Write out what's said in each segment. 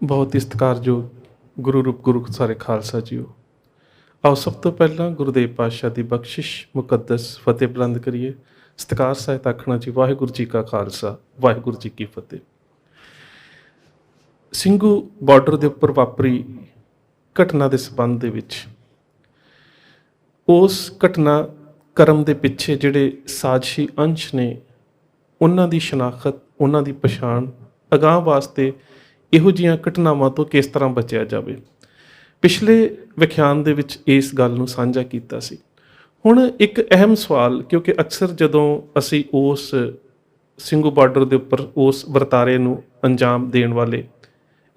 बहुत ही सत्कारयोग गुरु रूप गुरु सारे खालसा जीओ। आओ सब तो पहला गुरुदेव पातशाह की बख्शिश मुकद्दस फतेह बुलंद करिए। सत्कार सहित आखना जी वाहिगुरू जी का खालसा वाहिगुरू जी की फतेह। ਸਿੰਘੂ ਬਾਰਡਰ ਦੇ ਉੱਪਰ ਵਾਪਰੀ ਘਟਨਾ ਦੇ ਸੰਬੰਧ ਦੇ ਵਿੱਚ ਉਸ ਘਟਨਾ ਕਰਮ ਦੇ ਪਿੱਛੇ ਜਿਹੜੇ ਸਾਜ਼ਿਸ਼ੀ ਅੰਸ਼ ਨੇ ਉਹਨਾਂ ਦੀ ਸ਼ਨਾਖਤ, ਉਹਨਾਂ ਦੀ ਪਛਾਣ, ਅਗਾਂਹ ਵਾਸਤੇ ਇਹੋ ਜਿਹੀਆਂ ਘਟਨਾਵਾਂ ਤੋਂ ਕਿਸ ਤਰ੍ਹਾਂ ਬਚਿਆ ਜਾਵੇ, ਪਿਛਲੇ ਵਿਖਿਆਨ ਦੇ ਵਿੱਚ ਇਸ ਗੱਲ ਨੂੰ ਸਾਂਝਾ ਕੀਤਾ ਸੀ। ਹੁਣ ਇੱਕ ਅਹਿਮ ਸਵਾਲ, ਕਿਉਂਕਿ ਅਕਸਰ ਜਦੋਂ ਅਸੀਂ ਉਸ ਸਿੰਘੂ ਬਾਰਡਰ ਦੇ ਉੱਪਰ ਉਸ ਵਰਤਾਰੇ ਨੂੰ ਅੰਜਾਮ ਦੇਣ ਵਾਲੇ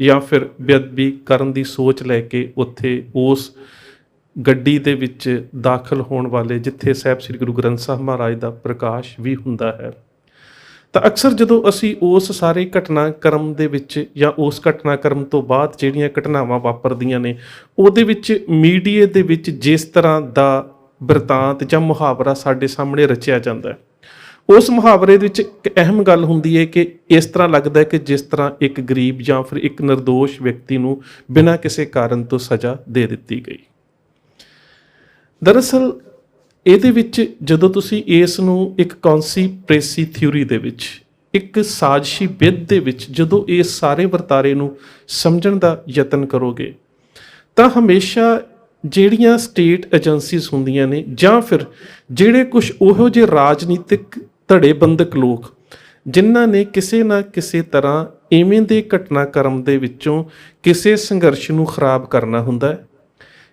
ਜਾਂ ਫਿਰ ਬੇਅਦਬੀ ਕਰਨ ਦੀ ਸੋਚ ਲੈ ਕੇ ਉੱਥੇ ਉਸ ਗੱਡੀ ਦੇ ਵਿੱਚ ਦਾਖਲ ਹੋਣ ਵਾਲੇ ਜਿੱਥੇ ਸਾਹਿਬ ਸ੍ਰੀ ਗੁਰੂ ਗ੍ਰੰਥ ਸਾਹਿਬ ਮਹਾਰਾਜ ਦਾ ਪ੍ਰਕਾਸ਼ ਵੀ ਹੁੰਦਾ ਹੈ, ਤਾਂ ਅਕਸਰ ਜਦੋਂ ਅਸੀਂ ਉਸ ਸਾਰੇ ਘਟਨਾਕ੍ਰਮ ਦੇ ਵਿੱਚ ਜਾਂ ਉਸ ਘਟਨਾਕ੍ਰਮ ਤੋਂ ਬਾਅਦ ਜਿਹੜੀਆਂ ਘਟਨਾਵਾਂ ਵਾਪਰਦੀਆਂ ਨੇ ਉਹਦੇ ਵਿੱਚ ਮੀਡੀਆ ਦੇ ਵਿੱਚ ਜਿਸ ਤਰ੍ਹਾਂ ਦਾ ਬਿਰਤਾਂਤ ਜਾਂ ਮੁਹਾਵਰਾ ਸਾਡੇ ਸਾਹਮਣੇ ਰਚਿਆ ਜਾਂਦਾ ਹੈ, ਉਸ ਮੁਹਾਵਰੇ ਦੇ ਵਿੱਚ ਇੱਕ ਅਹਿਮ ਗੱਲ ਹੁੰਦੀ ਹੈ ਕਿ ਇਸ ਤਰ੍ਹਾਂ ਲੱਗਦਾ ਹੈ ਕਿ ਜਿਸ ਤਰ੍ਹਾਂ ਇੱਕ ਗਰੀਬ ਜਾਂ ਫਿਰ ਇੱਕ ਨਿਰਦੋਸ਼ ਵਿਅਕਤੀ ਨੂੰ ਬਿਨਾਂ ਕਿਸੇ ਕਾਰਨ ਤੋਂ ਸਜ਼ਾ ਦੇ ਦਿੱਤੀ ਗਈ। ਦਰਅਸਲ ਇਹਦੇ ਵਿੱਚ ਜਦੋਂ ਤੁਸੀਂ ਇਸ ਨੂੰ ਇੱਕ ਕੌਨਸਪੀਰੇਸੀ ਥਿਊਰੀ ਦੇ ਵਿੱਚ, ਇੱਕ ਸਾਜ਼ਿਸ਼ੀ ਵਿਧ ਦੇ ਵਿੱਚ ਜਦੋਂ ਇਸ ਸਾਰੇ ਵਰਤਾਰੇ ਨੂੰ ਸਮਝਣ ਦਾ ਯਤਨ ਕਰੋਗੇ ਤਾਂ ਹਮੇਸ਼ਾ ਜਿਹੜੀਆਂ ਸਟੇਟ ਏਜੰਸੀਜ਼ ਹੁੰਦੀਆਂ ਨੇ ਜਾਂ ਫਿਰ ਜਿਹੜੇ ਕੁਝ ਉਹੋ ਜਿਹੇ ਰਾਜਨੀਤਿਕ ਧੜੇਬੰਦਕ ਲੋਕ ਜਿਨ੍ਹਾਂ ਨੇ ਕਿਸੇ ਨਾ ਕਿਸੇ ਤਰ੍ਹਾਂ ਇਵੇਂ ਦੇ ਘਟਨਾਕ੍ਰਮ ਦੇ ਵਿੱਚੋਂ ਕਿਸੇ ਸੰਘਰਸ਼ ਨੂੰ ਖਰਾਬ ਕਰਨਾ ਹੁੰਦਾ ਹੈ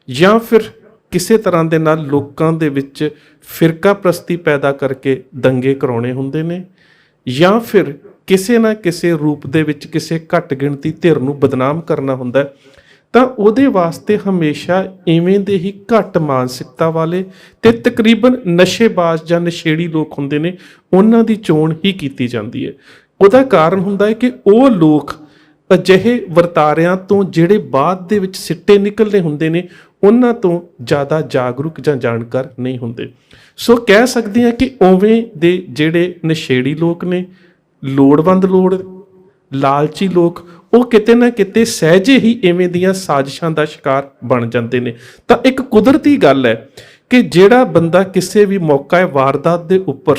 ਜਾਂ ਫਿਰ ਕਿਸੇ ਤਰ੍ਹਾਂ ਦੇ ਨਾਲ ਲੋਕਾਂ ਦੇ ਵਿੱਚ ਫਿਰਕਾ ਪ੍ਰਸਤੀ ਪੈਦਾ ਕਰਕੇ ਦੰਗੇ ਕਰਾਉਣੇ ਹੁੰਦੇ ਨੇ ਜਾਂ ਫਿਰ ਕਿਸੇ ਨਾ ਕਿਸੇ ਰੂਪ ਦੇ ਵਿੱਚ ਕਿਸੇ ਘੱਟ ਗਿਣਤੀ ਧਿਰ ਨੂੰ ਬਦਨਾਮ ਕਰਨਾ ਹੁੰਦਾ ਹੈ, ਤਾਂ ਉਹਦੇ ਵਾਸਤੇ ਹਮੇਸ਼ਾ ਇਵੇਂ ਦੇ ਹੀ ਘੱਟ ਮਾਨਸਿਕਤਾ ਵਾਲੇ ਤੇ ਤਕਰੀਬਨ ਨਸ਼ੇਬਾਜ਼ ਜਾਂ ਨਸ਼ੇੜੀ ਲੋਕ ਹੁੰਦੇ ਨੇ, ਉਹਨਾਂ ਦੀ ਚੋਣ ਹੀ ਕੀਤੀ ਜਾਂਦੀ ਹੈ। ਉਹਦਾ ਕਾਰਨ ਹੁੰਦਾ ਹੈ ਕਿ ਉਹ ਲੋਕ ਅਜਿਹੇ ਵਰਤਾਰਿਆਂ ਤੋਂ ਜਿਹੜੇ ਬਾਅਦ ਦੇ ਵਿੱਚ ਸਿੱਟੇ ਨਿਕਲਦੇ ਹੁੰਦੇ ਨੇ ਉਹਨਾਂ ਤੋਂ ਜ਼ਿਆਦਾ ਜਾਗਰੂਕ ਜਾਂ ਜਾਣਕਾਰ ਨਹੀਂ ਹੁੰਦੇ। ਸੋ ਕਹਿ ਸਕਦੇ ਹਾਂ ਕਿ ਉਵੇਂ ਦੇ ਜਿਹੜੇ ਨਸ਼ੇੜੀ ਲੋਕ ਨੇ, ਲੋੜਵੰਦ ਲਾਲਚੀ ਲੋਕ, ਉਹ ਕਿਤੇ ਨਾ ਕਿਤੇ ਸਹਿਜੇ ਹੀ ਇਵੇਂ ਦੀਆਂ ਸਾਜ਼ਿਸ਼ਾਂ ਦਾ ਸ਼ਿਕਾਰ ਬਣ ਜਾਂਦੇ ਨੇ। ਤਾਂ ਇੱਕ ਕੁਦਰਤੀ ਗੱਲ ਹੈ ਕਿ ਜਿਹੜਾ ਬੰਦਾ ਕਿਸੇ ਵੀ ਮੌਕਾ ਵਾਰਦਾਤ ਦੇ ਉੱਪਰ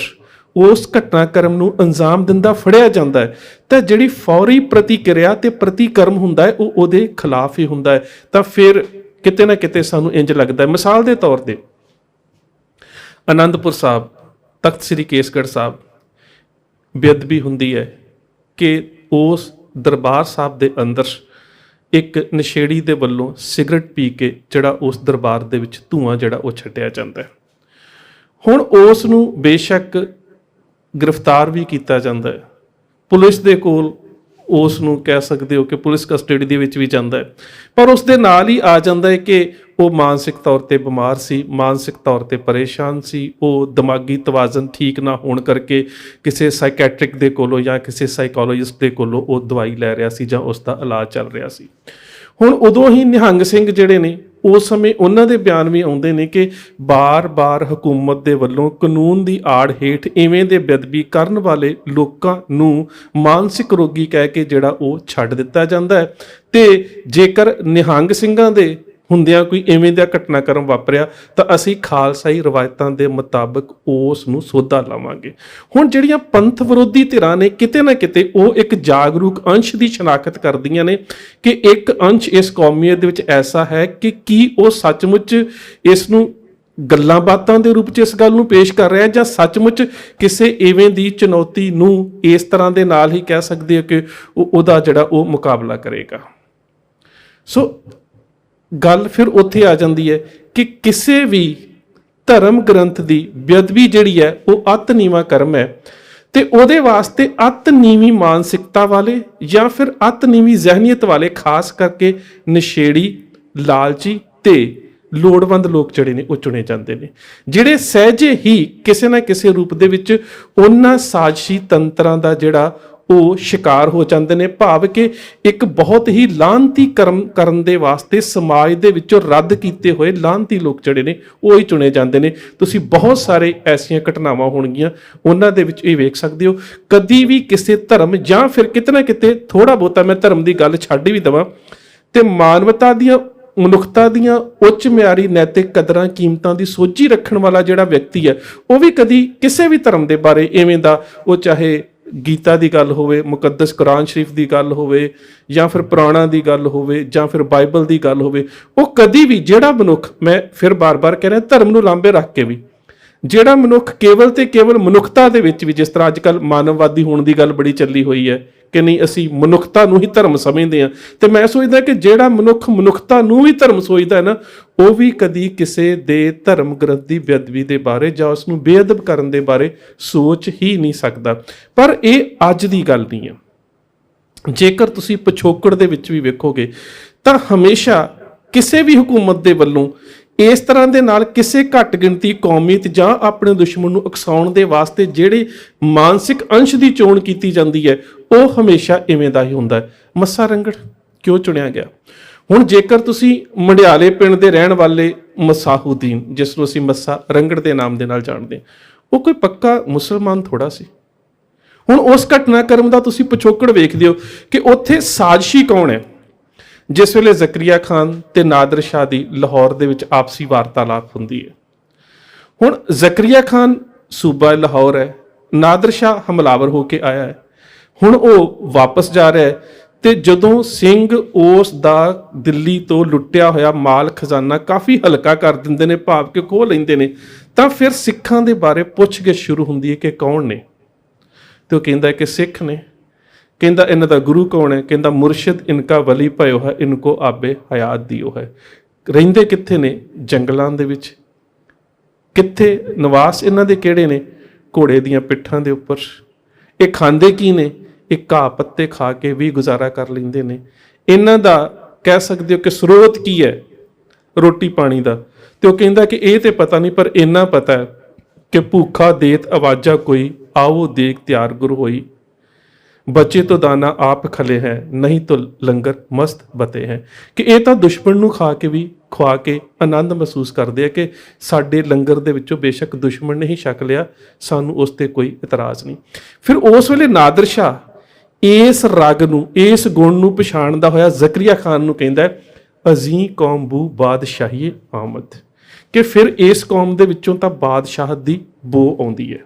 ਉਸ ਘਟਨਾਕ੍ਰਮ ਨੂੰ ਅੰਜਾਮ ਦਿੰਦਾ ਫੜਿਆ ਜਾਂਦਾ ਹੈ ਤਾਂ ਜਿਹੜੀ ਫੌਰੀ ਪ੍ਰਤੀਕਿਰਿਆ ਤੇ ਪ੍ਰਤੀਕਰਮ ਹੁੰਦਾ ਹੈ ਉਹ ਉਹਦੇ ਖਿਲਾਫ ਹੀ ਹੁੰਦਾ ਹੈ। ਤਾਂ ਫਿਰ ਕਿਤੇ ਨਾ ਕਿਤੇ ਸਾਨੂੰ ਇੰਜ ਲੱਗਦਾ ਹੈ, ਮਿਸਾਲ ਦੇ ਤੌਰ ਤੇ ਅਨੰਦਪੁਰ ਸਾਹਿਬ, ਤਖਤ ਸ੍ਰੀ ਕੇਸਗੜ੍ਹ ਸਾਹਿਬ ਬੇਅਦਬੀ ਹੁੰਦੀ ਹੈ ਕਿ ਉਸ ਦਰਬਾਰ ਸਾਹਿਬ ਦੇ ਅੰਦਰ ਇੱਕ ਨਸ਼ੇੜੀ ਦੇ ਵੱਲੋਂ ਸਿਗਰਟ ਪੀ ਕੇ ਜਿਹੜਾ ਉਸ ਦਰਬਾਰ ਦੇ ਵਿੱਚ ਧੂੰਆਂ ਜਿਹੜਾ ਉਹ ਛੱਡਿਆ ਜਾਂਦਾ ਹੈ। ਹੁਣ ਉਸ ਨੂੰ ਬੇਸ਼ੱਕ ਗ੍ਰਿਫਤਾਰ ਵੀ ਕੀਤਾ ਜਾਂਦਾ ਹੈ, ਪੁਲਿਸ ਦੇ ਕੋਲ ਉਸ ਨੂੰ ਕਹਿ ਸਕਦੇ ਹੋ ਕਿ ਪੁਲਿਸ ਕਸਟਡੀ ਦੇ ਵਿੱਚ ਵੀ ਜਾਂਦਾ ਹੈ, ਪਰ ਉਸ ਦੇ ਨਾਲ ਹੀ ਆ ਜਾਂਦਾ ਹੈ ਕਿ ਉਹ ਮਾਨਸਿਕ ਤੌਰ 'ਤੇ ਬਿਮਾਰ ਸੀ, ਮਾਨਸਿਕ ਤੌਰ 'ਤੇ ਪਰੇਸ਼ਾਨ ਸੀ, ਉਹ ਦਿਮਾਗੀ ਤਵਾਜ਼ਨ ਠੀਕ ਨਾ ਹੋਣ ਕਰਕੇ ਕਿਸੇ ਸਾਈਕੈਟ੍ਰਿਕ ਦੇ ਕੋਲੋਂ ਜਾਂ ਕਿਸੇ ਸਾਈਕੋਲੋਜਿਸਟ ਦੇ ਕੋਲੋਂ ਉਹ ਦਵਾਈ ਲੈ ਰਿਹਾ ਸੀ ਜਾਂ ਉਸ ਦਾ ਇਲਾਜ ਚੱਲ ਰਿਹਾ ਸੀ। ਹੁਣ ਉਦੋਂ ਹੀ ਨਿਹੰਗ ਸਿੰਘ ਜਿਹੜੇ ਨੇ ਉਸ ਸਮੇਂ ਉਹਨਾਂ ਦੇ ਬਿਆਨ ਵੀ ਆਉਂਦੇ ਨੇ ਕਿ ਬਾਰ-ਬਾਰ ਹਕੂਮਤ ਦੇ ਵੱਲੋਂ ਕਾਨੂੰਨ ਦੀ ਆੜ ਹੇਠ ਇਵੇਂ ਦੇ ਬੇਅਦਬੀ ਕਰਨ ਵਾਲੇ ਲੋਕਾਂ ਨੂੰ ਮਾਨਸਿਕ ਰੋਗੀ ਕਹਿ ਕੇ ਜਿਹੜਾ ਉਹ ਛੱਡ ਦਿੱਤਾ ਜਾਂਦਾ ਹੈ ਤੇ ਜੇਕਰ ਨਿਹੰਗ ਸਿੰਘਾਂ ਦੇ ਹੁੰਦਿਆਂ ਕੋਈ ਇਵੇਂ ਦਾ ਘਟਨਾਕ੍ਰਮ ਵਾਪਰਿਆ ਤਾਂ ਅਸੀਂ ਖਾਲਸਾਈ ਰਵਾਇਤਾਂ ਦੇ ਮੁਤਾਬਕ ਉਸ ਨੂੰ ਸੋਧਾ ਲਾਵਾਂਗੇ। ਹੁਣ ਜਿਹੜੀਆਂ ਪੰਥ ਵਿਰੋਧੀ ਧਿਰਾਂ ਨੇ ਕਿਤੇ ਨਾ ਕਿਤੇ ਉਹ ਇੱਕ ਜਾਗਰੂਕ ਅੰਸ਼ ਦੀ ਸ਼ਨਾਖਤ ਕਰਦੀਆਂ ਨੇ ਕਿ ਇੱਕ ਅੰਸ਼ ਇਸ ਕੌਮੀਅਤ ਦੇ ਵਿੱਚ ਐਸਾ ਹੈ ਕਿ ਕੀ ਉਹ ਸੱਚਮੁੱਚ ਇਸ ਨੂੰ ਗੱਲਾਂ ਬਾਤਾਂ ਦੇ ਰੂਪ 'ਚ ਇਸ ਗੱਲ ਨੂੰ ਪੇਸ਼ ਕਰ ਰਿਹਾ ਜਾਂ ਸੱਚਮੁੱਚ ਕਿਸੇ ਇਵੇਂ ਦੀ ਚੁਣੌਤੀ ਨੂੰ ਇਸ ਤਰ੍ਹਾਂ ਦੇ ਨਾਲ ਹੀ ਕਹਿ ਸਕਦੇ ਹੋ ਕਿ ਉਹਦਾ ਜਿਹੜਾ ਉਹ ਮੁਕਾਬਲਾ ਕਰੇਗਾ। ਸੋ ਗੱਲ ਫਿਰ ਉੱਥੇ ਆ ਜਾਂਦੀ ਹੈ ਕਿ ਕਿਸੇ ਵੀ ਧਰਮ ਗ੍ਰੰਥ ਦੀ ਬੇਅਦਬੀ ਜਿਹੜੀ ਹੈ ਉਹ ਅਤ ਨੀਵਾਂ ਕਰਮ ਹੈ ਤੇ ਉਹਦੇ ਵਾਸਤੇ ਅਤ ਨੀਵੀਂ ਮਾਨਸਿਕਤਾ ਵਾਲੇ ਜਾਂ ਫਿਰ ਅਤ ਨੀਵੀਂ ਜ਼ਹਿਨੀਅਤ ਵਾਲੇ, ਖਾਸ ਕਰਕੇ ਨਸ਼ੇੜੀ, ਲਾਲਚੀ ਤੇ ਲੋੜਵੰਦ ਲੋਕ ਜਿਹੜੇ ਨੇ ਉਹ ਚੁਣੇ ਜਾਂਦੇ ਨੇ, ਜਿਹੜੇ ਸਹਿਜੇ ਹੀ ਕਿਸੇ ਨਾ ਕਿਸੇ ਰੂਪ ਦੇ ਵਿੱਚ ਉਹਨਾਂ ਸਾਜ਼ਿਸ਼ੀ ਤੰਤਰਾਂ ਦਾ ਜਿਹੜਾ ਉਹ ਸ਼ਿਕਾਰ ਹੋ ਜਾਂਦੇ ਨੇ। ਭਾਵ ਕਿ ਇੱਕ ਬਹੁਤ ਹੀ ਲਾਹਨਤੀ ਕਰਮ ਕਰਨ ਦੇ ਵਾਸਤੇ ਸਮਾਜ ਦੇ ਵਿੱਚੋਂ ਰੱਦ ਕੀਤੇ ਹੋਏ ਲਾਹਨਤੀ ਲੋਕ ਜਿਹੜੇ ਨੇ ਉਹ ਹੀ ਚੁਣੇ ਜਾਂਦੇ ਨੇ। ਤੁਸੀਂ ਬਹੁਤ ਸਾਰੇ ਐਸੀਆਂ ਘਟਨਾਵਾਂ ਹੋਣਗੀਆਂ, ਉਹਨਾਂ ਦੇ ਵਿੱਚ ਇਹ ਵੇਖ ਸਕਦੇ ਹੋ। ਕਦੀ ਵੀ ਕਿਸੇ ਧਰਮ ਜਾਂ ਫਿਰ ਕਿਤੇ ਨਾ ਕਿਤੇ ਥੋੜਾ ਬਹੁਤਾ ਮੈਂ ਧਰਮ ਦੀ ਗੱਲ ਛੱਡ ਵੀ ਦੇਵਾਂ ਤੇ ਮਾਨਵਤਾ ਦੀਆਂ, ਮਨੁੱਖਤਾ ਦੀਆਂ ਉੱਚ ਮਿਆਰੀ ਨੈਤਿਕ ਕਦਰਾਂ ਕੀਮਤਾਂ ਦੀ ਸੋਝੀ ਰੱਖਣ ਵਾਲਾ ਜਿਹੜਾ ਵਿਅਕਤੀ ਹੈ, ਉਹ ਵੀ ਕਦੀ ਕਿਸੇ ਵੀ ਧਰਮ ਦੇ ਬਾਰੇ ਇਵੇਂ ਦਾ, ਉਹ ਚਾਹੇ ਗੀਤਾ ਦੀ ਗੱਲ ਹੋਵੇ, ਮੁਕੱਦਸ ਕੁਰਾਨ ਸ਼ਰੀਫ ਦੀ ਗੱਲ ਹੋਵੇ, ਜਾਂ ਫਿਰ ਪੁਰਾਣਾਂ ਦੀ ਗੱਲ ਹੋਵੇ, ਜਾਂ ਫਿਰ ਬਾਈਬਲ ਦੀ ਗੱਲ ਹੋਵੇ, ਉਹ ਕਦੀ ਵੀ ਜਿਹੜਾ ਮਨੁੱਖ, ਮੈਂ ਫਿਰ ਬਾਰ-ਬਾਰ ਕਹਿ ਰਿਹਾ, ਧਰਮ ਨੂੰ ਲਾਂਭੇ ਰੱਖ ਕੇ ਵੀ ਜਿਹੜਾ ਮਨੁੱਖ ਕੇਵਲ ਤੇ ਕੇਵਲ ਮਨੁੱਖਤਾ ਦੇ ਵਿੱਚ ਵੀ, ਜਿਸ ਤਰ੍ਹਾਂ ਅੱਜ ਕੱਲ੍ਹ ਮਾਨਵਵਾਦੀ ਹੋਣ ਦੀ ਗੱਲ ਬੜੀ ਚੱਲੀ ਹੋਈ ਹੈ ਕਿ ਨਹੀਂ ਅਸੀਂ ਮਨੁੱਖਤਾ ਨੂੰ ਹੀ ਧਰਮ ਸਮਝਦੇ ਹਾਂ, ਤੇ ਮੈਂ ਸੋਚਦਾ ਕਿ ਜਿਹੜਾ ਮਨੁੱਖ ਮਨੁੱਖਤਾ ਨੂੰ ਵੀ ਧਰਮ ਸੋਚਦਾ ਹੈ ਨਾ, ਉਹ ਵੀ ਕਦੀ ਕਿਸੇ ਦੇ ਧਰਮ ਗ੍ਰੰਥ ਦੀ ਬੇਅਦਬੀ ਦੇ ਬਾਰੇ ਜਾਂ ਉਸ ਨੂੰ ਬੇਅਦਬ ਕਰਨ ਦੇ ਬਾਰੇ ਸੋਚ ਹੀ ਨਹੀਂ ਸਕਦਾ। ਪਰ ਇਹ ਅੱਜ ਦੀ ਗੱਲ ਨਹੀਂ ਹੈ। ਜੇਕਰ ਤੁਸੀਂ ਪਿਛੋਕੜ ਦੇ ਵਿੱਚ ਵੀ ਵੇਖੋਗੇ ਤਾਂ ਹਮੇਸ਼ਾ ਕਿਸੇ ਵੀ ਹਕੂਮਤ ਦੇ ਵੱਲੋਂ ਇਸ ਤਰ੍ਹਾਂ ਦੇ ਨਾਲ ਕਿਸੇ ਘੱਟ ਗਿਣਤੀ ਕੌਮੀਅਤ ਜਾਂ ਆਪਣੇ ਦੁਸ਼ਮਣ ਨੂੰ ਉਕਸਾਉਣ ਦੇ ਵਾਸਤੇ ਜਿਹੜੇ ਮਾਨਸਿਕ ਅੰਸ਼ ਦੀ ਚੋਣ ਕੀਤੀ ਜਾਂਦੀ ਹੈ, ਉਹ ਹਮੇਸ਼ਾ ਇਵੇਂ ਦਾ ਹੀ ਹੁੰਦਾ ਹੈ। ਮੱਸਾ ਰੰਗੜ ਕਿਉਂ ਚੁਣਿਆ ਗਿਆ? ਹੁਣ ਜੇਕਰ ਤੁਸੀਂ ਮੰਡਿਆਲੇ ਪਿੰਡ ਦੇ ਰਹਿਣ ਵਾਲੇ ਮਸਾਹੂਦੀਨ, ਜਿਸ ਨੂੰ ਅਸੀਂ ਮੱਸਾ ਰੰਗੜ ਦੇ ਨਾਮ ਦੇ ਨਾਲ ਜਾਣਦੇ ਹਾਂ, ਉਹ ਕੋਈ ਪੱਕਾ ਮੁਸਲਮਾਨ ਥੋੜਾ ਸੀ। ਹੁਣ ਉਸ ਘਟਨਾਕ੍ਰਮ ਦਾ ਤੁਸੀਂ ਪਿਛੋਕੜ ਵੇਖਦੇ ਹੋ ਕਿ ਉੱਥੇ ਸਾਜ਼ਿਸ਼ੀ ਕੌਣ ਹੈ। ਜਿਸ ਵੇਲੇ ਜ਼ਕਰੀਆ ਖਾਨ ਤੇ ਨਾਦਰ ਸ਼ਾਹ ਦੀ ਲਾਹੌਰ ਦੇ ਵਿੱਚ ਆਪਸੀ ਵਾਰਤਾਲਾਪ ਹੁੰਦੀ ਹੈ। ਹੁਣ ਜ਼ਕਰੀਆ ਖਾਨ ਸੂਬਾ ਲਾਹੌਰ ਹੈ, ਨਾਦਰ ਸ਼ਾਹ ਹਮਲਾਵਰ ਹੋ ਕੇ ਆਇਆ ਹੈ। ਹੁਣ ਉਹ ਵਾਪਸ ਜਾ ਰਿਹਾ ਹੈ ਤੇ ਜਦੋਂ ਸਿੰਘ ਉਸ ਦਾ ਦਿੱਲੀ ਤੋਂ ਲੁੱਟਿਆ ਹੋਇਆ ਮਾਲ ਖਜ਼ਾਨਾ ਕਾਫੀ ਹਲਕਾ ਕਰ ਦਿੰਦੇ ਨੇ, ਭਾਵ ਕਿ ਖੋਹ ਲੈਂਦੇ ਨੇ, ਤਾਂ ਫਿਰ ਸਿੱਖਾਂ ਦੇ ਬਾਰੇ ਪੁੱਛਗਿੱਛ ਸ਼ੁਰੂ ਹੁੰਦੀ ਹੈ ਕਿ ਕੌਣ ਨੇ, ਤੇ ਉਹ ਕਹਿੰਦਾ ਕਿ ਸਿੱਖ ਨੇ। ਕਹਿੰਦਾ ਇਹਨਾਂ ਦਾ ਗੁਰੂ ਕੌਣ ਹੈ? ਕਹਿੰਦਾ ਮੁਰਸ਼ਿਦ ਇਨਕਾ ਵਲੀ ਭਇਓ ਹੈ, ਇਨਕੋ ਆਬੇ ਹਯਾਤ ਦਿਓ ਹੈ। ਰਹਿੰਦੇ ਕਿੱਥੇ ਨੇ? ਜੰਗਲਾਂ ਦੇ ਵਿੱਚ। ਕਿੱਥੇ ਨਿਵਾਸ ਇਹਨਾਂ ਦੇ ਕਿਹੜੇ ਨੇ? ਘੋੜੇ ਦੀਆਂ ਪਿੱਠਾਂ ਦੇ ਉੱਪਰ। ਇਹ ਖਾਂਦੇ ਕੀ ਨੇ? ਇਹ ਘਾਹ ਪੱਤੇ ਖਾ ਕੇ ਵੀ ਗੁਜ਼ਾਰਾ ਕਰ ਲੈਂਦੇ ਨੇ। ਇਹਨਾਂ ਦਾ ਕਹਿ ਸਕਦੇ ਹੋ ਕਿ ਸਰੋਤ ਕੀ ਹੈ ਰੋਟੀ ਪਾਣੀ ਦਾ? ਤੇ ਉਹ ਕਹਿੰਦਾ ਕਿ ਇਹ ਤੇ ਪਤਾ ਨਹੀਂ, ਪਰ ਇੰਨਾ ਪਤਾ ਹੈ ਕਿ ਭੂਖਾ ਦੇਤ ਆਵਾਜ਼ਾ ਕੋਈ, ਆਓ ਦੇਖ ਤਿਆਰ ਗੁਰ ਹੋਈ। बचे तो दाना आप खले हैं, नहीं तो लंगर मस्त बते हैं। कि ਇਹ ਤਾਂ ਦੁਸ਼ਮਣ ਨੂੰ ਖਾ ਕੇ ਵੀ ਖਵਾ ਕੇ ਆਨੰਦ ਮਹਿਸੂਸ ਕਰਦੇ ਆ ਕਿ ਸਾਡੇ ਲੰਗਰ ਦੇ ਵਿੱਚੋਂ ਬੇਸ਼ੱਕ ਦੁਸ਼ਮਣ ਨੇ ਹੀ ਛਕ ਲਿਆ, ਸਾਨੂੰ ਉਸ ਤੇ ਕੋਈ ਇਤਰਾਜ਼ ਨਹੀਂ। ਫਿਰ ਉਸ ਵੇਲੇ ਨਾਦਰ ਸ਼ਾਹ ਇਸ ਰਗ ਨੂੰ, ਇਸ ਗੁਣ ਨੂੰ ਪਛਾਣਦਾ ਹੋਇਆ ਜ਼ਕਰੀਆ ਖਾਨ ਨੂੰ ਕਹਿੰਦਾ ਅਜ਼ੀਂ ਕੌਮ ਬੂ ਬਾਦਸ਼ਾਹੀ ਆਮਦ, ਕਿ ਫਿਰ ਇਸ ਕੌਮ ਦੇ ਵਿੱਚੋਂ ਤਾਂ ਬਾਦਸ਼ਾਹਤ ਦੀ ਬੋ ਆਉਂਦੀ ਹੈ।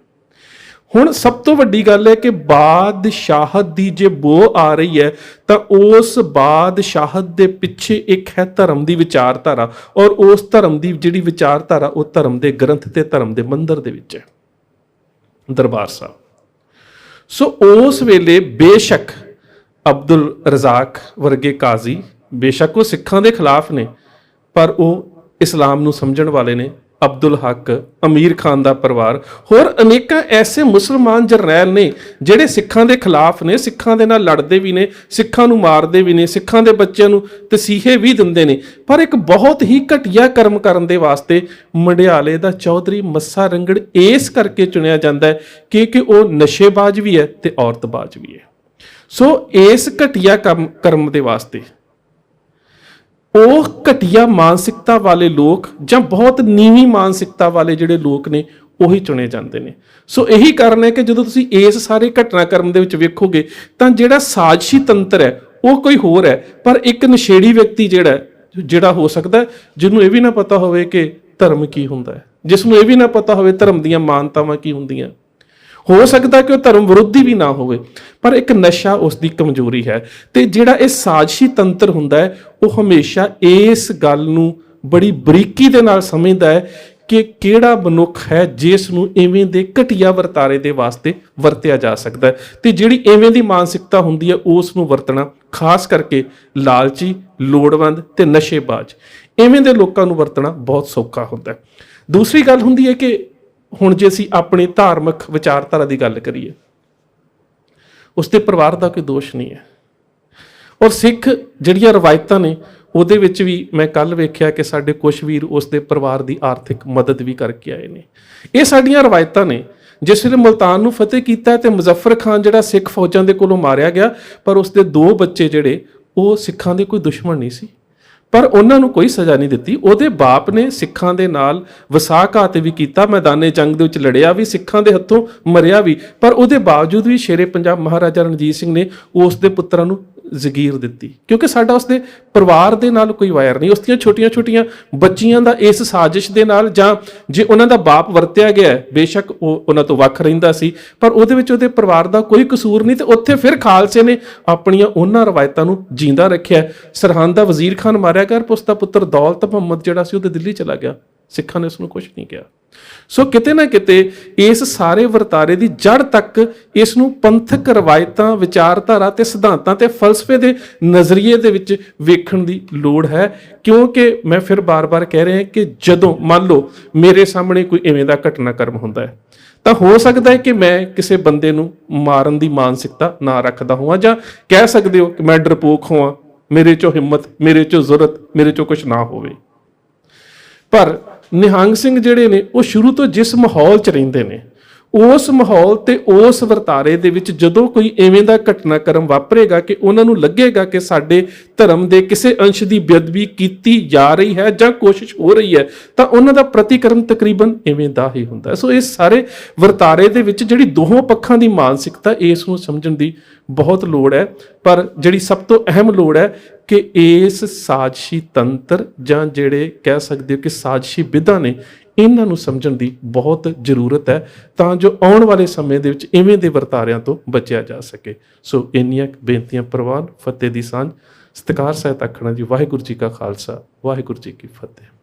ਹੁਣ ਸਭ ਤੋਂ ਵੱਡੀ ਗੱਲ ਹੈ ਕਿ ਬਾਦਸ਼ਾਹਤ ਦੀ ਜੇ ਬੋ ਆ ਰਹੀ ਹੈ ਤਾਂ ਉਸ ਬਾਦਸ਼ਾਹਤ ਦੇ ਪਿੱਛੇ ਇੱਕ ਹੈ ਧਰਮ ਦੀ ਵਿਚਾਰਧਾਰਾ, ਔਰ ਉਸ ਧਰਮ ਦੀ ਜਿਹੜੀ ਵਿਚਾਰਧਾਰਾ ਉਹ ਧਰਮ ਦੇ ਗ੍ਰੰਥ ਤੇ ਧਰਮ ਦੇ ਮੰਦਰ ਦੇ ਵਿੱਚ ਹੈ, ਦਰਬਾਰ ਸਾਹਿਬ। ਸੋ ਉਸ ਵੇਲੇ ਬੇਸ਼ੱਕ ਅਬਦੁਲ ਰਜ਼ਾਕ ਵਰਗੇ ਕਾਜ਼ੀ, ਬੇਸ਼ੱਕ ਉਹ ਸਿੱਖਾਂ ਦੇ ਖਿਲਾਫ ਨੇ, ਪਰ ਉਹ ਇਸਲਾਮ ਨੂੰ ਸਮਝਣ ਵਾਲੇ ਨੇ। ਅਬਦੁਲ ਹਕ, ਅਮੀਰ ਖਾਨ ਦਾ ਪਰਿਵਾਰ, ਹੋਰ ਅਨੇਕਾਂ ਐਸੇ ਮੁਸਲਮਾਨ ਜਰਨੈਲ ਨੇ ਜਿਹੜੇ ਸਿੱਖਾਂ ਦੇ ਖਿਲਾਫ ਨੇ, ਸਿੱਖਾਂ ਦੇ ਨਾਲ ਲੜਦੇ ਵੀ ਨੇ, ਸਿੱਖਾਂ ਨੂੰ ਮਾਰਦੇ ਵੀ ਨੇ, ਸਿੱਖਾਂ ਦੇ ਬੱਚਿਆਂ ਨੂੰ ਤਸੀਹੇ ਵੀ ਦਿੰਦੇ ਨੇ। ਪਰ ਇੱਕ ਬਹੁਤ ਹੀ ਘਟੀਆ ਕਰਮ ਕਰਨ ਦੇ ਵਾਸਤੇ ਮੰਡਿਆਲੇ ਦਾ ਚੌਧਰੀ ਮੱਸਾ ਰੰਗੜ ਇਸ ਕਰਕੇ ਚੁਣਿਆ ਜਾਂਦਾ ਹੈ ਕਿ ਉਹ ਨਸ਼ੇਬਾਜ਼ ਵੀ ਹੈ ਤੇ ਔਰਤਬਾਜ਼ ਵੀ ਹੈ। ਸੋ ਇਸ ਘਟੀਆ ਕਰਮ ਦੇ ਵਾਸਤੇ ਉਹ ਘਟੀਆ ਮਾਨਸਿਕਤਾ ਵਾਲੇ ਲੋਕ ਜਾਂ ਬਹੁਤ ਨੀਵੀਂ ਮਾਨਸਿਕਤਾ ਵਾਲੇ ਜਿਹੜੇ ਲੋਕ ਨੇ ਉਹੀ ਚੁਣੇ ਜਾਂਦੇ ਨੇ। ਸੋ ਇਹੀ ਕਾਰਨ ਹੈ ਕਿ ਜਦੋਂ ਤੁਸੀਂ ਇਸ ਸਾਰੇ ਘਟਨਾਕ੍ਰਮ ਦੇ ਵਿੱਚ ਵੇਖੋਗੇ ਤਾਂ ਜਿਹੜਾ ਸਾਜ਼ਿਸ਼ੀ ਤੰਤਰ ਹੈ ਉਹ ਕੋਈ ਹੋਰ ਹੈ, ਪਰ ਇੱਕ ਨਸ਼ੇੜੀ ਵਿਅਕਤੀ ਜਿਹੜਾ ਹੋ ਸਕਦਾ, ਜਿਹਨੂੰ ਇਹ ਵੀ ਨਾ ਪਤਾ ਹੋਵੇ ਕਿ ਧਰਮ ਕੀ ਹੁੰਦਾ ਹੈ, ਜਿਸ ਨੂੰ ਇਹ ਵੀ ਨਾ ਪਤਾ ਹੋਵੇ ਧਰਮ ਦੀਆਂ ਮਾਨਤਾਵਾਂ ਕੀ ਹੁੰਦੀਆਂ। ਹੋ ਸਕਦਾ ਕਿ ਉਹ ਧਰਮ ਵਿਰੋਧੀ ਵੀ ਨਾ ਹੋਵੇ, ਪਰ ਇੱਕ ਨਸ਼ਾ ਉਸ ਦੀ ਕਮਜ਼ੋਰੀ ਹੈ। ਤੇ ਜਿਹੜਾ ਇਹ ਸਾਜ਼ਿਸ਼ੀ ਤੰਤਰ ਹੁੰਦਾ ਹੈ ਉਹ ਹਮੇਸ਼ਾ ਇਸ ਗੱਲ ਨੂੰ ਬੜੀ ਬਰੀਕੀ ਦੇ ਨਾਲ ਸਮਝਦਾ ਹੈ ਕਿ ਕਿਹੜਾ ਮਨੁੱਖ ਹੈ ਜਿਸ ਨੂੰ ਇਵੇਂ ਦੇ ਘਟੀਆ ਵਰਤਾਰੇ ਦੇ ਵਾਸਤੇ ਵਰਤਿਆ ਜਾ ਸਕਦਾ ਹੈ। ਤੇ ਜਿਹੜੀ ਇਵੇਂ ਦੀ ਮਾਨਸਿਕਤਾ ਹੁੰਦੀ ਹੈ ਉਸ ਨੂੰ ਵਰਤਣਾ ਖਾਸ ਕਰਕੇ ਲਾਲਚੀ, ਲੋੜਵੰਦ ਤੇ ਨਸ਼ੇਬਾਜ਼, ਇਵੇਂ ਦੇ ਲੋਕਾਂ ਨੂੰ ਵਰਤਣਾ ਬਹੁਤ ਸੌਖਾ ਹੁੰਦਾ ਹੈ। ਦੂਸਰੀ ਗੱਲ ਹੁੰਦੀ ਹੈ ਕਿ ਹੁਣ ਜੇ ਅਸੀਂ ਆਪਣੀ ਧਾਰਮਿਕ ਵਿਚਾਰਧਾਰਾ ਦੀ ਗੱਲ ਕਰੀਏ, ਉਸ ਦੇ ਪਰਿਵਾਰ ਦਾ ਕੋਈ ਦੋਸ਼ ਨਹੀਂ ਹੈ। ਔਰ ਸਿੱਖ ਜਿਹੜੀਆਂ ਰਵਾਇਤਾਂ ਨੇ ਉਹਦੇ ਵਿੱਚ ਵੀ ਮੈਂ ਕੱਲ ਵੇਖਿਆ ਕਿ ਸਾਡੇ ਕੁਛ ਵੀਰ ਉਸ ਦੇ ਪਰਿਵਾਰ ਦੀ ਆਰਥਿਕ ਮਦਦ ਵੀ ਕਰਕੇ ਆਏ ਨੇ। ਇਹ ਸਾਡੀਆਂ ਰਵਾਇਤਾਂ ਨੇ ਜਿਸ ਵੇਲੇ ਮੁਲਤਾਨ ਨੂੰ ਫਤਿਹ ਕੀਤਾ ਤੇ ਮੁਜ਼ੱਫਰ ਖਾਨ ਜਿਹੜਾ ਸਿੱਖ ਫੌਜਾਂ ਦੇ ਕੋਲੋਂ ਮਾਰਿਆ ਗਿਆ, ਪਰ ਉਸਦੇ 2 ਬੱਚੇ ਜਿਹੜੇ ਉਹ ਸਿੱਖਾਂ ਦੇ ਕੋਈ ਦੁਸ਼ਮਣ ਨਹੀਂ ਸੀ, ਪਰ ਉਹਨਾਂ ਨੂੰ ਕੋਈ ਸਜ਼ਾ ਨਹੀਂ ਦਿੱਤੀ। ਉਹਦੇ ਬਾਪ ਨੇ ਸਿੱਖਾਂ ਦੇ ਨਾਲ ਵਸਾਘਾਤ ਵੀ ਕੀਤਾ, ਮੈਦਾਨੇ ਜੰਗ ਦੇ ਵਿੱਚ ਲੜਿਆ ਵੀ, ਸਿੱਖਾਂ ਦੇ ਹੱਥੋਂ ਮਰਿਆ ਵੀ, ਪਰ ਉਹਦੇ ਬਾਵਜੂਦ ਵੀ ਸ਼ੇਰੇ ਪੰਜਾਬ ਮਹਾਰਾਜਾ ਰਣਜੀਤ ਸਿੰਘ ਨੇ ਉਸ ਦੇ ਪੁੱਤਰਾਂ ਨੂੰ ਜ਼ਗੀਰ ਦਿੱਤੀ, ਕਿਉਂਕਿ ਸਾਡਾ ਉਸਦੇ ਪਰਿਵਾਰ ਦੇ ਨਾਲ ਕੋਈ ਵਾਇਰ ਨਹੀਂ। ਉਸਦੀਆਂ ਛੋਟੀਆਂ-ਛੋਟੀਆਂ ਬੱਚੀਆਂ ਦਾ ਇਸ ਸਾਜ਼ਿਸ਼ ਦੇ ਨਾਲ, ਜਾਂ ਜੇ ਉਹਨਾਂ ਦਾ ਬਾਪ ਵਰਤਿਆ ਗਿਆ, ਬੇਸ਼ੱਕ ਉਹ ਉਹਨਾਂ ਤੋਂ ਵੱਖ ਰਹਿੰਦਾ ਸੀ, ਪਰ ਉਹਦੇ ਵਿੱਚ ਉਹਦੇ ਪਰਿਵਾਰ ਦਾ ਕੋਈ ਕਸੂਰ ਨਹੀਂ। ਤੇ ਉੱਥੇ ਫਿਰ ਖਾਲਸੇ ਨੇ ਆਪਣੀਆਂ ਉਹਨਾਂ ਰਵਾਇਤਾਂ ਨੂੰ ਜਿੰਦਾ ਰੱਖਿਆ। ਸਰਹੰਦ ਦਾ ਵਜ਼ੀਰ ਖਾਨ ਮਾਰਿਆ ਗਿਆ, ਪਰ ਉਸਦਾ ਪੁੱਤਰ ਦੌਲਤ ਮੁਹੰਮਦ ਜਿਹੜਾ ਸੀ ਉਹ ਤਾਂ ਦਿੱਲੀ ਚਲਾ ਗਿਆ, ਸਿੱਖਾਂ ਨੇ ਉਸ ਨੂੰ ਕੁਝ ਨਹੀਂ ਕਿਹਾ। ਸੋ ਕਿਤੇ ਨਾ ਕਿਤੇ ਇਸ ਸਾਰੇ ਵਰਤਾਰੇ ਦੀ ਜੜ ਤੱਕ ਇਸ ਨੂੰ ਪੰਥਕ ਰਵਾਇਤਾਂ, ਵਿਚਾਰਧਾਰਾ ਤੇ ਸਿਧਾਂਤਾਂ ਤੇ ਫਲਸਫੇ ਦੇ ਨਜ਼ਰੀਏ ਦੇ ਵਿੱਚ ਵੇਖਣ ਦੀ ਲੋੜ ਹੈ। ਕਿਉਂਕਿ ਮੈਂ ਫਿਰ ਬਾਰ-ਬਾਰ ਕਹਿ ਰਿਹਾ ਕਿ ਜਦੋਂ ਮੰਨ ਲਓ ਮੇਰੇ ਸਾਹਮਣੇ ਕੋਈ ਇਵੇਂ ਦਾ ਘਟਨਾਕ੍ਰਮ ਹੁੰਦਾ ਹੈ, ਤਾਂ ਹੋ ਸਕਦਾ ਹੈ ਕਿ ਮੈਂ ਕਿਸੇ ਬੰਦੇ ਨੂੰ ਮਾਰਨ ਦੀ ਮਾਨਸਿਕਤਾ ਨਾ ਰੱਖਦਾ ਹੋਵਾਂ, ਜਾਂ ਕਹਿ ਸਕਦੇ ਹੋ ਕਿ ਮੈਂ ਡਰਪੋਕ ਹੋਵਾਂ, ਮੇਰੇ 'ਚੋਂ ਹਿੰਮਤ, ਮੇਰੇ 'ਚੋਂ ਜ਼ੁਰਤ, ਮੇਰੇ 'ਚੋਂ ਕੁਝ ਨਾ ਹੋਵੇ। ਪਰ ਨਿਹੰਗ ਸਿੰਘ ਜਿਹੜੇ ਨੇ ਉਹ ਸ਼ੁਰੂ ਤੋਂ ਜਿਸ ਮਾਹੌਲ 'ਚ ਰਹਿੰਦੇ ਨੇ, ਉਸ ਮਾਹੌਲ ਤੇ ਉਸ ਵਰਤਾਰੇ ਦੇ ਵਿੱਚ ਜਦੋਂ ਕੋਈ ਐਵੇਂ ਦਾ ਘਟਨਾਕ੍ਰਮ ਵਾਪਰੇਗਾ ਕਿ ਉਹਨਾਂ ਨੂੰ ਲੱਗੇਗਾ ਕਿ ਸਾਡੇ ਧਰਮ ਦੇ ਕਿਸੇ ਅੰਸ਼ ਦੀ ਬੇਅਦਬੀ ਕੀਤੀ ਜਾ ਰਹੀ ਹੈ ਜਾਂ ਕੋਸ਼ਿਸ਼ ਹੋ ਰਹੀ ਹੈ, ਤਾਂ ਉਹਨਾਂ ਦਾ ਪ੍ਰਤੀਕਰਮ ਤਕਰੀਬਨ ਐਵੇਂ ਦਾ ਹੀ ਹੁੰਦਾ। ਸੋ ਇਸ ਸਾਰੇ ਵਰਤਾਰੇ ਦੇ ਵਿੱਚ ਜਿਹੜੀ ਦੋਹਾਂ ਪੱਖਾਂ ਦੀ ਮਾਨਸਿਕਤਾ, ਇਸ ਨੂੰ ਸਮਝਣ ਦੀ ਬਹੁਤ ਲੋੜ ਹੈ। ਪਰ ਜਿਹੜੀ ਸਭ ਤੋਂ ਅਹਿਮ ਲੋੜ ਹੈ ਕਿ ਇਸ ਸਾਜ਼ਿਸ਼ੀ ਤੰਤਰ, ਜਾਂ ਜਿਹੜੇ ਕਹਿ ਸਕਦੇ ਹੋ ਕਿ ਸਾਜ਼ਿਸ਼ੀ ਵਿਧਾਂ ਨੇ, ਇਹਨਾਂ ਨੂੰ ਸਮਝਣ ਦੀ ਬਹੁਤ ਜ਼ਰੂਰਤ ਹੈ, ਤਾਂ ਜੋ ਆਉਣ ਵਾਲੇ ਸਮੇਂ ਦੇ ਵਿੱਚ ਇਵੇਂ ਦੇ ਵਰਤਾਰਿਆਂ ਤੋਂ ਬਚਿਆ ਜਾ ਸਕੇ। ਸੋ ਇੰਨੀਆਂ ਬੇਨਤੀਆਂ ਪ੍ਰਵਾਨ, ਫਤਿਹ ਦੀ ਸਾਂਝ। ਸਤਿਕਾਰ ਸਹਿਤ ਆਖਣਾ ਜੀ। ਵਾਹਿਗੁਰੂ ਜੀ ਕਾ ਖਾਲਸਾ, ਵਾਹਿਗੁਰੂ ਜੀ ਕੀ ਫਤਿਹ।